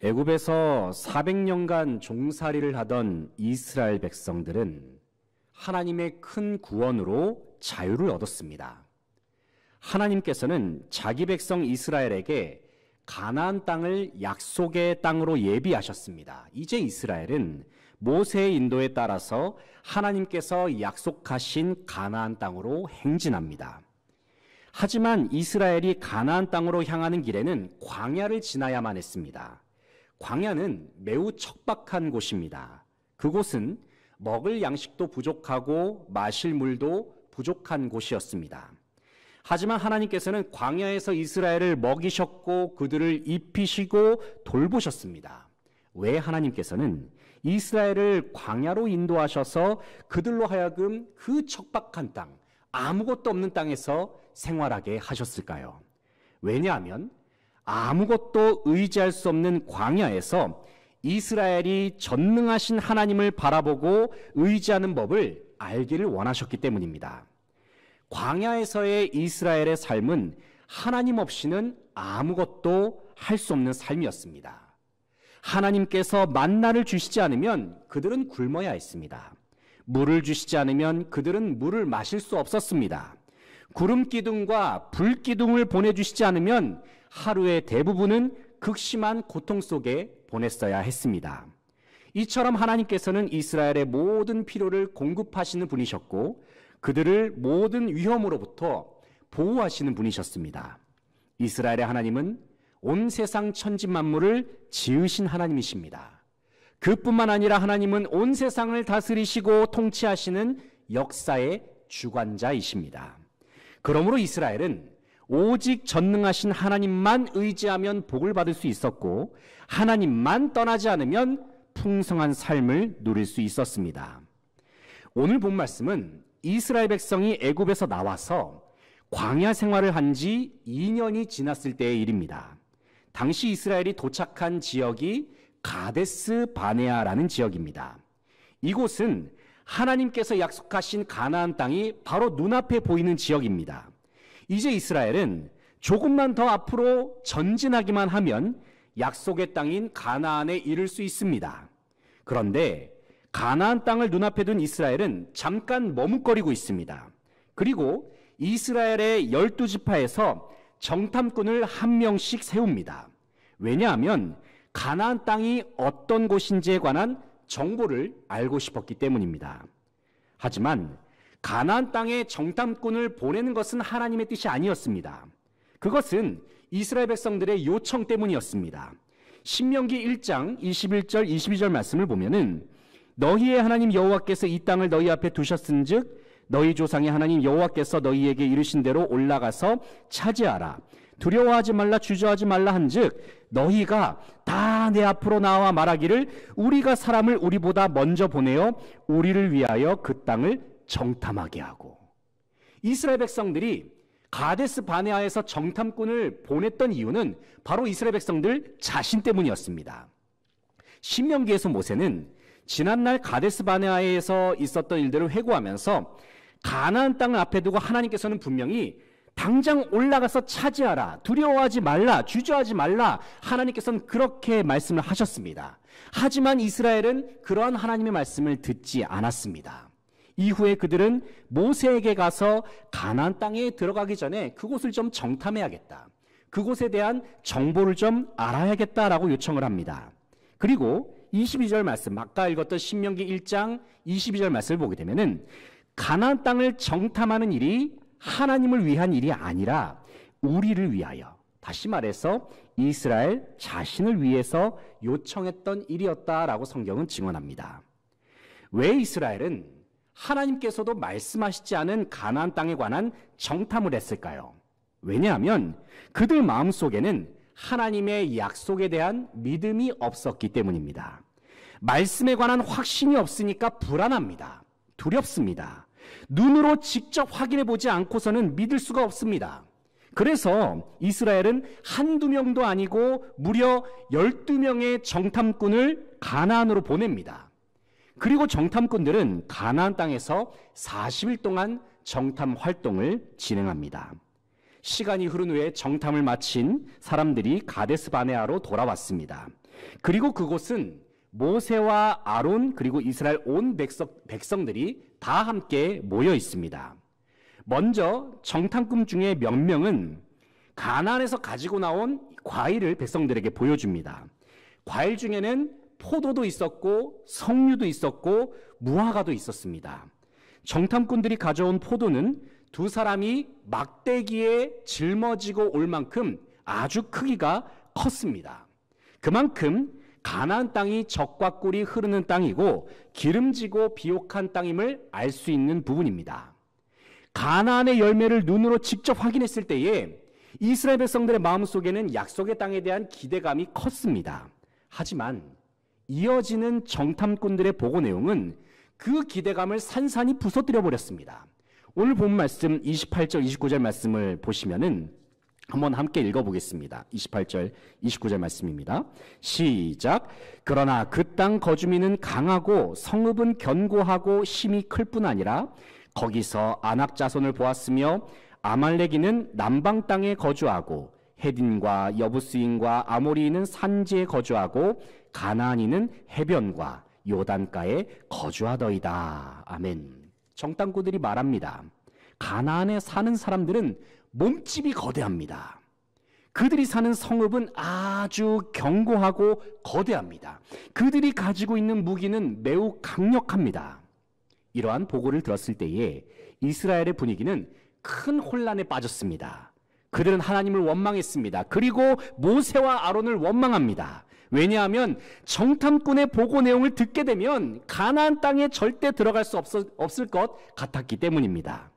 애굽에서 400년간 종살이를 하던 이스라엘 백성들은 하나님의 큰 구원으로 자유를 얻었습니다. 하나님께서는 자기 백성 이스라엘에게 가나안 땅을 약속의 땅으로 예비하셨습니다. 이제 이스라엘은 모세의 인도에 따라서 하나님께서 약속하신 가나안 땅으로 행진합니다. 하지만 이스라엘이 가나안 땅으로 향하는 길에는 광야를 지나야만 했습니다. 광야는 매우 척박한 곳입니다. 그곳은 먹을 양식도 부족하고 마실 물도 부족한 곳이었습니다. 하지만 하나님께서는 광야에서 이스라엘을 먹이셨고 그들을 입히시고 돌보셨습니다. 왜 하나님께서는 이스라엘을 광야로 인도하셔서 그들로 하여금 그 척박한 땅, 아무것도 없는 땅에서 생활하게 하셨을까요? 왜냐하면 아무것도 의지할 수 없는 광야에서 이스라엘이 전능하신 하나님을 바라보고 의지하는 법을 알기를 원하셨기 때문입니다. 광야에서의 이스라엘의 삶은 하나님 없이는 아무것도 할 수 없는 삶이었습니다. 하나님께서 만나를 주시지 않으면 그들은 굶어야 했습니다. 물을 주시지 않으면 그들은 물을 마실 수 없었습니다. 구름 기둥과 불 기둥을 보내주시지 않으면 하루의 대부분은 극심한 고통 속에 보냈어야 했습니다. 이처럼 하나님께서는 이스라엘의 모든 필요를 공급하시는 분이셨고 그들을 모든 위험으로부터 보호하시는 분이셨습니다. 이스라엘의 하나님은 온 세상 천지 만물을 지으신 하나님이십니다. 그뿐만 아니라 하나님은 온 세상을 다스리시고 통치하시는 역사의 주관자이십니다. 그러므로 이스라엘은 오직 전능하신 하나님만 의지하면 복을 받을 수 있었고 하나님만 떠나지 않으면 풍성한 삶을 누릴 수 있었습니다. 오늘 본 말씀은 이스라엘 백성이 애굽에서 나와서 광야 생활을 한 지 2년이 지났을 때의 일입니다. 당시 이스라엘이 도착한 지역이 가데스 바네아라는 지역입니다. 이곳은 하나님께서 약속하신 가나안 땅이 바로 눈앞에 보이는 지역입니다. 이제 이스라엘은 조금만 더 앞으로 전진하기만 하면 약속의 땅인 가나안에 이를 수 있습니다. 그런데 가나안 땅을 눈앞에 둔 이스라엘은 잠깐 머뭇거리고 있습니다. 그리고 이스라엘의 12지파에서 정탐꾼을 한 명씩 세웁니다. 왜냐하면 가나안 땅이 어떤 곳인지에 관한 정보를 알고 싶었기 때문입니다. 하지만 가나안 땅에 정탐꾼을 보내는 것은 하나님의 뜻이 아니었습니다. 그것은 이스라엘 백성들의 요청 때문이었습니다. 신명기 1장 21절 22절 말씀을 보면은 너희의 하나님 여호와께서 이 땅을 너희 앞에 두셨은즉 너희 조상의 하나님 여호와께서 너희에게 이르신 대로 올라가서 차지하라. 두려워하지 말라 주저하지 말라 한즉 너희가 다 내 앞으로 나와 말하기를 우리가 사람을 우리보다 먼저 보내어 우리를 위하여 그 땅을 정탐하게 하고. 이스라엘 백성들이 가데스 바네아에서 정탐꾼을 보냈던 이유는 바로 이스라엘 백성들 자신 때문이었습니다. 신명기에서 모세는 지난날 가데스 바네아에서 있었던 일들을 회고하면서 가나안 땅을 앞에 두고 하나님께서는 분명히 당장 올라가서 차지하라, 두려워하지 말라, 주저하지 말라, 하나님께서는 그렇게 말씀을 하셨습니다. 하지만 이스라엘은 그러한 하나님의 말씀을 듣지 않았습니다. 이후에 그들은 모세에게 가서 가나안 땅에 들어가기 전에 그곳을 좀 정탐해야겠다, 그곳에 대한 정보를 좀 알아야겠다라고 요청을 합니다. 그리고 22절 말씀, 아까 읽었던 신명기 1장 22절 말씀을 보게 되면은 가나안 땅을 정탐하는 일이 하나님을 위한 일이 아니라 우리를 위하여, 다시 말해서 이스라엘 자신을 위해서 요청했던 일이었다라고 성경은 증언합니다. 왜 이스라엘은 하나님께서도 말씀하시지 않은 가나안 땅에 관한 정탐을 했을까요? 왜냐하면 그들 마음속에는 하나님의 약속에 대한 믿음이 없었기 때문입니다. 말씀에 관한 확신이 없으니까 불안합니다. 두렵습니다. 눈으로 직접 확인해 보지 않고서는 믿을 수가 없습니다. 그래서 이스라엘은 한두 명도 아니고 무려 12명의 정탐꾼을 가나안으로 보냅니다. 그리고 정탐꾼들은 가나안 땅에서 40일 동안 정탐 활동을 진행합니다. 시간이 흐른 후에 정탐을 마친 사람들이 가데스 바네아로 돌아왔습니다. 그리고 그곳은 모세와 아론 그리고 이스라엘 온 백성들이 다 함께 모여 있습니다. 먼저 정탐꾼 중에 몇 명은 가나안에서 가지고 나온 과일을 백성들에게 보여줍니다. 과일 중에는 포도도 있었고 석류도 있었고 무화과도 있었습니다. 정탐꾼들이 가져온 포도는 두 사람이 막대기에 짊어지고 올 만큼 아주 크기가 컸습니다. 그만큼 가나안 땅이 젖과 꿀이 흐르는 땅이고 기름지고 비옥한 땅임을 알 수 있는 부분입니다. 가나안의 열매를 눈으로 직접 확인했을 때에 이스라엘 백성들의 마음속에는 약속의 땅에 대한 기대감이 컸습니다. 하지만 이어지는 정탐꾼들의 보고 내용은 그 기대감을 산산이 부서뜨려 버렸습니다. 오늘 본 말씀 28절 29절 말씀을 보시면은 한번 함께 읽어보겠습니다. 28절 29절 말씀입니다. 시작. 그러나 그 땅 거주민은 강하고 성읍은 견고하고 힘이 클 뿐 아니라 거기서 아낙 자손을 보았으며 아말렉인은 남방 땅에 거주하고 헤딘과 여부스인과 아모리인은 산지에 거주하고 가나안인은 해변과 요단가에 거주하더이다. 아멘. 정탐꾼들이 말합니다. 가나안에 사는 사람들은 몸집이 거대합니다. 그들이 사는 성읍은 아주 견고하고 거대합니다. 그들이 가지고 있는 무기는 매우 강력합니다. 이러한 보고를 들었을 때에 이스라엘의 분위기는 큰 혼란에 빠졌습니다. 그들은 하나님을 원망했습니다. 그리고 모세와 아론을 원망합니다. 왜냐하면 정탐꾼의 보고 내용을 듣게 되면 가나안 땅에 절대 들어갈 수 없을 것 같았기 때문입니다.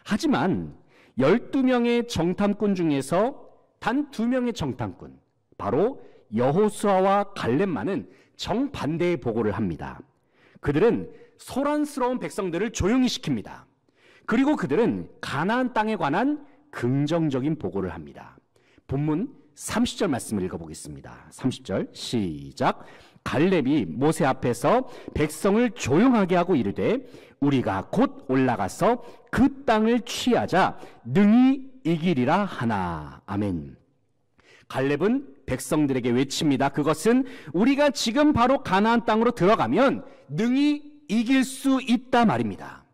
하지만 12명의 정탐꾼 중에서 단 2명의 정탐꾼, 바로 여호수아와 갈렙만은 정반대의 보고를 합니다. 그들은 소란스러운 백성들을 조용히 시킵니다. 그리고 그들은 가나안 땅에 관한 긍정적인 보고를 합니다. 본문 30절 말씀을 읽어보겠습니다. 30절 시작. 갈렙이 모세 앞에서 백성을 조용하게 하고 이르되 우리가 곧 올라가서 그 땅을 취하자 능히 이기리라 하나. 아멘. 갈렙은 백성들에게 외칩니다. 그것은 우리가 지금 바로 가나안 땅으로 들어가면 능히 이길 수 있다 말입니다.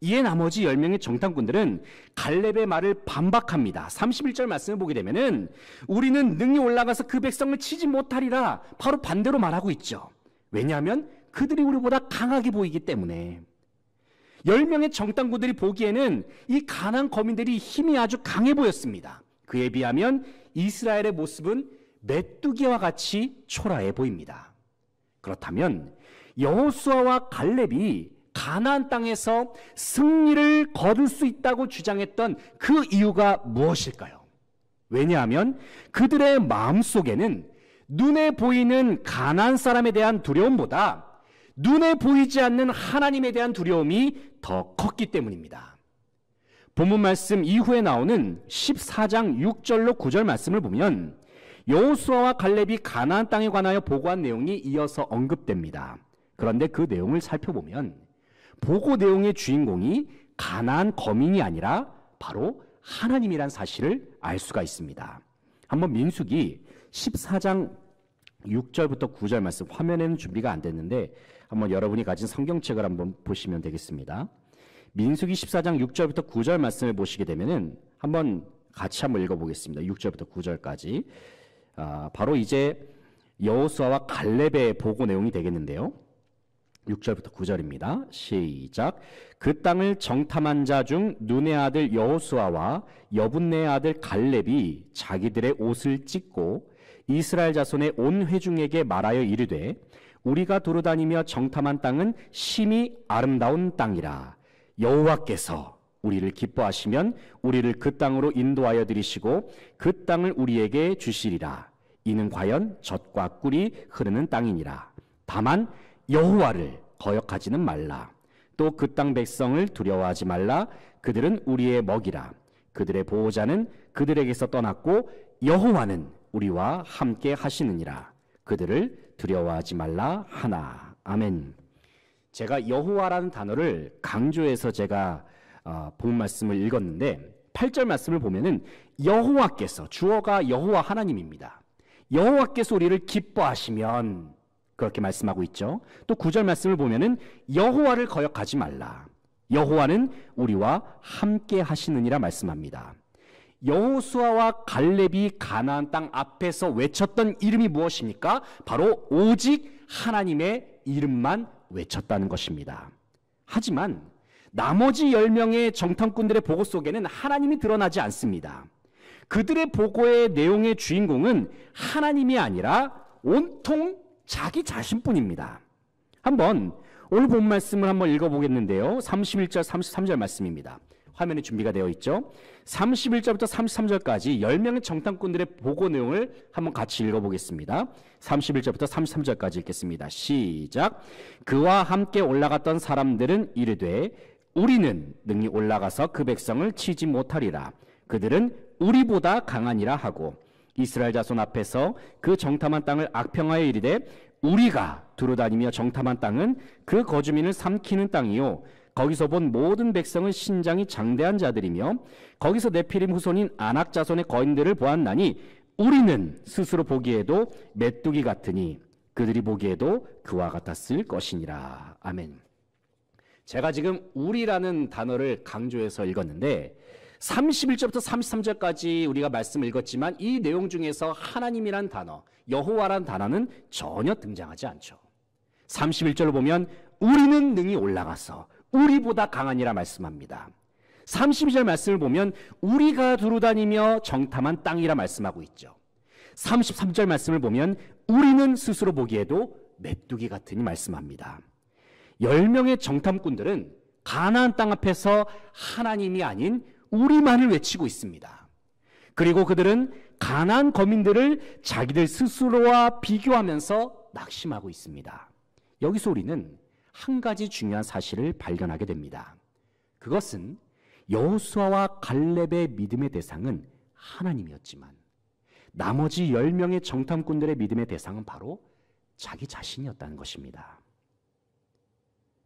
이에 나머지 10명의 정탐꾼들은 갈렙의 말을 반박합니다. 31절 말씀을 보게 되면은 우리는 능히 올라가서 그 백성을 치지 못하리라 바로 반대로 말하고 있죠. 왜냐하면 그들이 우리보다 강하게 보이기 때문에. 10명의 정탐꾼들이 보기에는 이 가나안 거민들이 힘이 아주 강해 보였습니다. 그에 비하면 이스라엘의 모습은 메뚜기와 같이 초라해 보입니다. 그렇다면 여호수아와 갈렙이 가나안 땅에서 승리를 거둘 수 있다고 주장했던 그 이유가 무엇일까요? 왜냐하면 그들의 마음속에는 눈에 보이는 가나안 사람에 대한 두려움보다 눈에 보이지 않는 하나님에 대한 두려움이 더 컸기 때문입니다. 본문 말씀 이후에 나오는 14장 6절로 9절 말씀을 보면 여호수아와 갈렙이 가나안 땅에 관하여 보고한 내용이 이어서 언급됩니다. 그런데 그 내용을 살펴보면 보고 내용의 주인공이 가나안 거민이 아니라 바로 하나님이란 사실을 알 수가 있습니다. 한번 민수기 14장 6절부터 9절 말씀, 화면에는 준비가 안 됐는데 한번 여러분이 가진 성경책을 한번 보시면 되겠습니다. 민수기 14장 6절부터 9절 말씀을 보시게 되면은 한번 같이 한번 읽어보겠습니다. 6절부터 9절까지. 바로 이제 여호수아와 갈렙의 보고 내용이 되겠는데요. 6절부터 9절입니다. 시작. 그 땅을 정탐한 자 중 눈의 아들 여호수아와 여분네의 아들 갈렙이 자기들의 옷을 찢고 이스라엘 자손의 온 회중에게 말하여 이르되 우리가 두루다니며 정탐한 땅은 심히 아름다운 땅이라. 여호와께서 우리를 기뻐하시면 우리를 그 땅으로 인도하여 들이시고 그 땅을 우리에게 주시리라. 이는 과연 젖과 꿀이 흐르는 땅이니라. 다만 여호와를 거역하지는 말라. 또 그 땅 백성을 두려워하지 말라. 그들은 우리의 먹이라. 그들의 보호자는 그들에게서 떠났고 여호와는 우리와 함께 하시느니라. 그들을 두려워하지 말라 하나. 아멘. 제가 여호와라는 단어를 강조해서 제가 본 말씀을 읽었는데 8절 말씀을 보면은 여호와께서, 주어가 여호와 하나님입니다. 여호와께서 우리를 기뻐하시면, 그렇게 말씀하고 있죠. 또 9절 말씀을 보면은 여호와를 거역하지 말라. 여호와는 우리와 함께 하시느니라 말씀합니다. 여호수아와 갈렙이 가나안 땅 앞에서 외쳤던 이름이 무엇입니까? 바로 오직 하나님의 이름만 외쳤다는 것입니다. 하지만 나머지 10명의 정탐꾼들의 보고 속에는 하나님이 드러나지 않습니다. 그들의 보고의 내용의 주인공은 하나님이 아니라 온통 자기 자신뿐입니다. 한번 오늘 본 말씀을 한번 읽어보겠는데요. 31절, 33절 말씀입니다. 화면에 준비가 되어 있죠. 31절부터 33절까지 10명의 정탐꾼들의 보고 내용을 한번 같이 읽어보겠습니다. 31절부터 33절까지 읽겠습니다. 시작. 그와 함께 올라갔던 사람들은 이르되 우리는 능히 올라가서 그 백성을 치지 못하리라. 그들은 우리보다 강하니라 하고 이스라엘 자손 앞에서 그 정탐한 땅을 악평하여 이르되 우리가 두루다니며 정탐한 땅은 그 거주민을 삼키는 땅이요 거기서 본 모든 백성은 신장이 장대한 자들이며 거기서 네피림 후손인 아낙 자손의 거인들을 보았나니 우리는 스스로 보기에도 메뚜기 같으니 그들이 보기에도 그와 같았을 것이니라. 아멘. 제가 지금 우리라는 단어를 강조해서 읽었는데 31절부터 33절까지 우리가 말씀을 읽었지만 이 내용 중에서 하나님이란 단어, 여호와란 단어는 전혀 등장하지 않죠. 31절을 보면 우리는 능히 올라가서 우리보다 강하니라 말씀합니다. 32절 말씀을 보면 우리가 두루다니며 정탐한 땅이라 말씀하고 있죠. 33절 말씀을 보면 우리는 스스로 보기에도 메뚜기 같으니 말씀합니다. 10명의 정탐꾼들은 가나안 땅 앞에서 하나님이 아닌 우리만을 외치고 있습니다. 그리고 그들은 가나안 거민들을 자기들 스스로와 비교하면서 낙심하고 있습니다. 여기서 우리는 한 가지 중요한 사실을 발견하게 됩니다. 그것은 여호수아와 갈렙의 믿음의 대상은 하나님이었지만 나머지 10명의 정탐꾼들의 믿음의 대상은 바로 자기 자신이었다는 것입니다.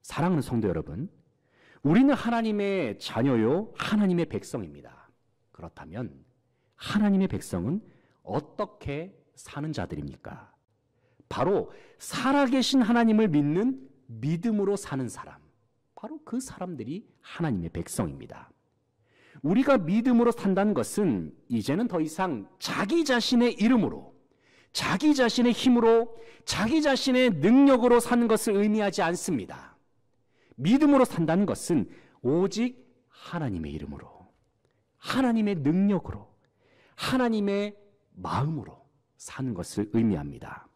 사랑하는 성도 여러분, 우리는 하나님의 자녀요, 하나님의 백성입니다. 그렇다면 하나님의 백성은 어떻게 사는 자들입니까? 바로 살아계신 하나님을 믿는 믿음으로 사는 사람, 바로 그 사람들이 하나님의 백성입니다. 우리가 믿음으로 산다는 것은 이제는 더 이상 자기 자신의 이름으로, 자기 자신의 힘으로, 자기 자신의 능력으로 사는 것을 의미하지 않습니다. 믿음으로 산다는 것은 오직 하나님의 이름으로, 하나님의 능력으로, 하나님의 마음으로 사는 것을 의미합니다.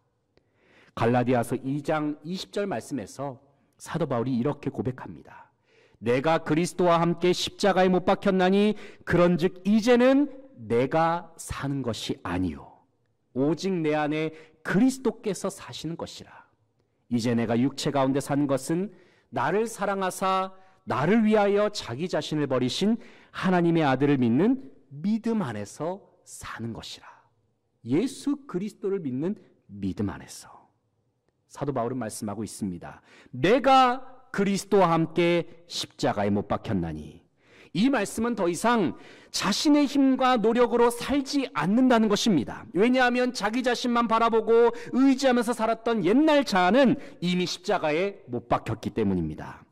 갈라디아서 2장 20절 말씀에서 사도 바울이 이렇게 고백합니다. 내가 그리스도와 함께 십자가에 못 박혔나니 그런즉 이제는 내가 사는 것이 아니요 오직 내 안에 그리스도께서 사시는 것이라. 이제 내가 육체 가운데 사는 것은 나를 사랑하사 나를 위하여 자기 자신을 버리신 하나님의 아들을 믿는 믿음 안에서 사는 것이라. 예수 그리스도를 믿는 믿음 안에서. 사도 바울은 말씀하고 있습니다. 내가 그리스도와 함께 십자가에 못 박혔나니. 이 말씀은 더 이상 자신의 힘과 노력으로 살지 않는다는 것입니다. 왜냐하면 자기 자신만 바라보고 의지하면서 살았던 옛날 자아는 이미 십자가에 못 박혔기 때문입니다.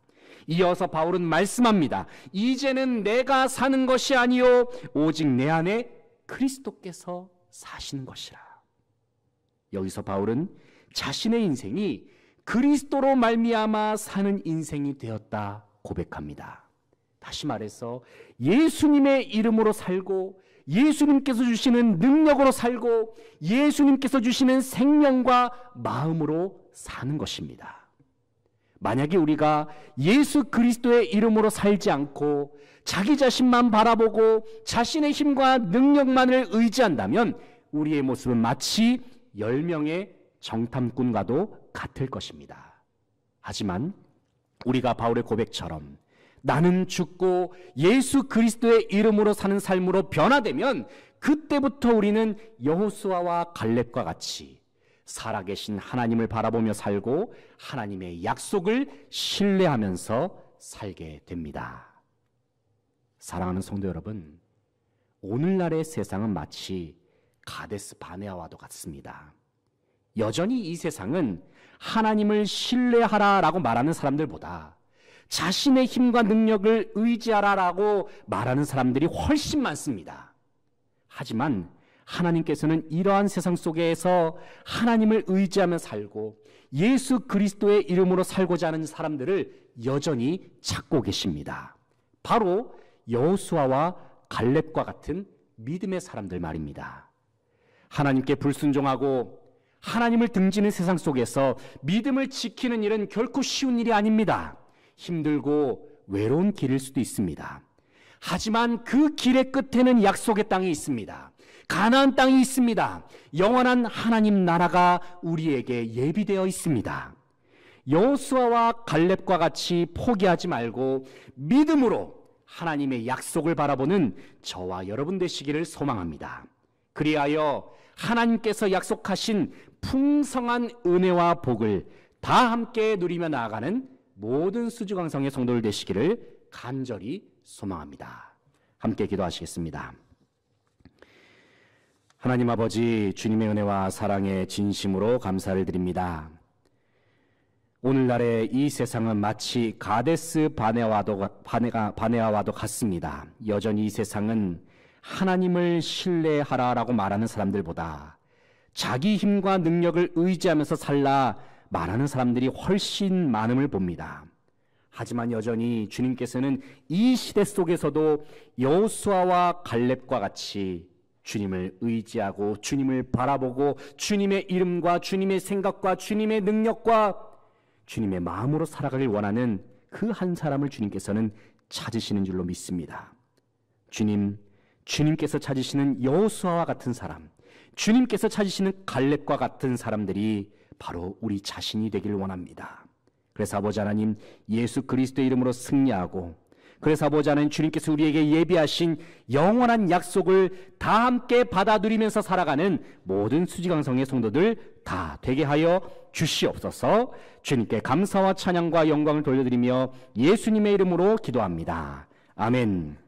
이어서 바울은 말씀합니다. 이제는 내가 사는 것이 아니요 오직 내 안에 그리스도께서 사시는 것이라. 여기서 바울은 자신의 인생이 그리스도로 말미암아 사는 인생이 되었다 고백합니다. 다시 말해서 예수님의 이름으로 살고 예수님께서 주시는 능력으로 살고 예수님께서 주시는 생명과 마음으로 사는 것입니다. 만약에 우리가 예수 그리스도의 이름으로 살지 않고 자기 자신만 바라보고 자신의 힘과 능력만을 의지한다면 우리의 모습은 마치 10명의 정탐꾼과도 같을 것입니다. 하지만 우리가 바울의 고백처럼 나는 죽고 예수 그리스도의 이름으로 사는 삶으로 변화되면 그때부터 우리는 여호수아와 갈렙과 같이 살아계신 하나님을 바라보며 살고 하나님의 약속을 신뢰하면서 살게 됩니다. 사랑하는 성도 여러분, 오늘날의 세상은 마치 가데스 바네아와도 같습니다. 여전히 이 세상은 하나님을 신뢰하라라고 말하는 사람들보다 자신의 힘과 능력을 의지하라라고 말하는 사람들이 훨씬 많습니다. 하지만 하나님께서는 이러한 세상 속에서 하나님을 의지하며 살고 예수 그리스도의 이름으로 살고자 하는 사람들을 여전히 찾고 계십니다. 바로 여호수아와 갈렙과 같은 믿음의 사람들 말입니다. 하나님께 불순종하고 하나님을 등지는 세상 속에서 믿음을 지키는 일은 결코 쉬운 일이 아닙니다. 힘들고 외로운 길일 수도 있습니다. 하지만 그 길의 끝에는 약속의 땅이 있습니다. 가나안 땅이 있습니다. 영원한 하나님 나라가 우리에게 예비되어 있습니다. 여호수아와 갈렙과 같이 포기하지 말고 믿음으로 하나님의 약속을 바라보는 저와 여러분 되시기를 소망합니다. 그리하여 하나님께서 약속하신 풍성한 은혜와 복을 다 함께 누리며 나아가는 모든 수주강성의 성도들 되시기를 간절히 소망합니다. 함께 기도하시겠습니다. 하나님 아버지, 주님의 은혜와 사랑에 진심으로 감사를 드립니다. 오늘날의 이 세상은 마치 가데스 바네아와도 같습니다. 여전히 이 세상은 하나님을 신뢰하라라고 말하는 사람들보다 자기 힘과 능력을 의지하면서 살라 말하는 사람들이 훨씬 많음을 봅니다. 하지만 여전히 주님께서는 이 시대 속에서도 여호수아와 갈렙과 같이 주님을 의지하고 주님을 바라보고 주님의 이름과 주님의 생각과 주님의 능력과 주님의 마음으로 살아가길 원하는 그 한 사람을 주님께서는 찾으시는 줄로 믿습니다. 주님께서 찾으시는 여호수아와 같은 사람, 주님께서 찾으시는 갈렙과 같은 사람들이 바로 우리 자신이 되길 원합니다. 그래서 아버지 하나님, 예수 그리스도의 이름으로 승리하고, 그래서 아버지 하나님, 주님께서 우리에게 예비하신 영원한 약속을 다 함께 받아 누리면서 살아가는 모든 수지강성의 성도들 다 되게 하여 주시옵소서. 주님께 감사와 찬양과 영광을 돌려드리며 예수님의 이름으로 기도합니다. 아멘.